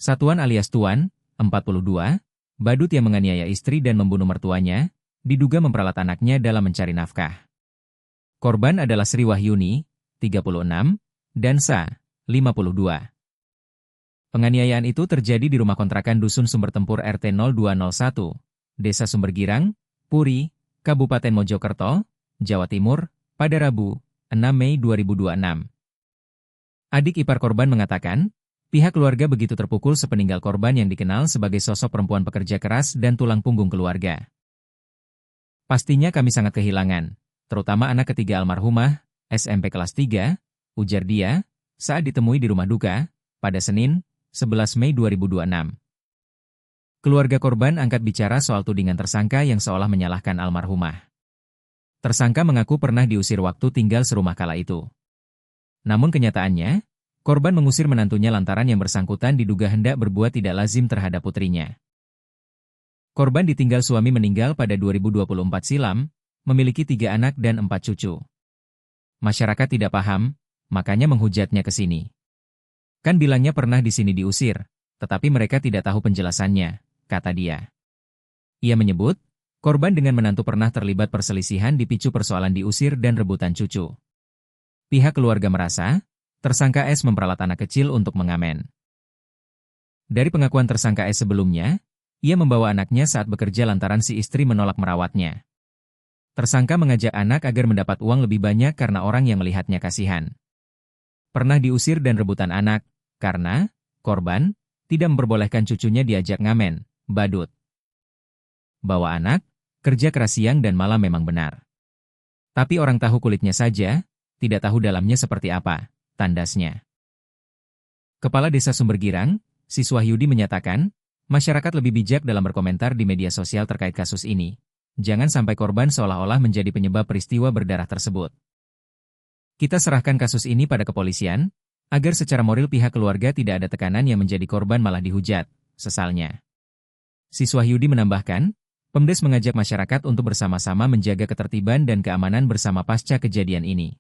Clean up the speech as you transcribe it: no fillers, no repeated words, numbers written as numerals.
Satuan alias Tuan, 42, badut yang menganiaya istri dan membunuh mertuanya, diduga memperalat anaknya dalam mencari nafkah. Korban adalah Sri Wahyuni, 36, dan Sa, 52. Penganiayaan itu terjadi di rumah kontrakan Dusun Sumber Tempur RT 0201, Desa Sumbergirang, Puri, Kabupaten Mojokerto, Jawa Timur, pada Rabu, 6 Mei 2026. Adik ipar korban mengatakan, pihak keluarga begitu terpukul sepeninggal korban yang dikenal sebagai sosok perempuan pekerja keras dan tulang punggung keluarga. Pastinya kami sangat kehilangan, terutama anak ketiga almarhumah, SMP kelas 3, ujar dia, saat ditemui di rumah duka, pada Senin, 11 Mei 2026. Keluarga korban angkat bicara soal tudingan tersangka yang seolah menyalahkan almarhumah. Tersangka mengaku pernah diusir waktu tinggal serumah kala itu. Namun kenyataannya, korban mengusir menantunya lantaran yang bersangkutan diduga hendak berbuat tidak lazim terhadap putrinya. Korban ditinggal suami meninggal pada 2024 silam, memiliki 3 anak dan 4 cucu. Masyarakat tidak paham, makanya menghujatnya ke sini. Kan bilangnya pernah di sini diusir, tetapi mereka tidak tahu penjelasannya, kata dia. Ia menyebut, korban dengan menantu pernah terlibat perselisihan dipicu persoalan diusir dan rebutan cucu. Pihak keluarga merasa, tersangka S memperalat anak kecil untuk mengamen. Dari pengakuan tersangka S sebelumnya, ia membawa anaknya saat bekerja lantaran si istri menolak merawatnya. Tersangka mengajak anak agar mendapat uang lebih banyak karena orang yang melihatnya kasihan. Pernah diusir dan rebutan anak, karena korban tidak memperbolehkan cucunya diajak ngamen, badut. Bawa anak, kerja keras siang dan malam memang benar. Tapi orang tahu kulitnya saja, tidak tahu dalamnya seperti apa, tandasnya. Kepala Desa Sumbergirang, Siswa Yudi menyatakan, masyarakat lebih bijak dalam berkomentar di media sosial terkait kasus ini. Jangan sampai korban seolah-olah menjadi penyebab peristiwa berdarah tersebut. Kita serahkan kasus ini pada kepolisian, agar secara moral pihak keluarga tidak ada tekanan yang menjadi korban malah dihujat, sesalnya. Siswa Yudi menambahkan, Pemdes mengajak masyarakat untuk bersama-sama menjaga ketertiban dan keamanan bersama pasca kejadian ini.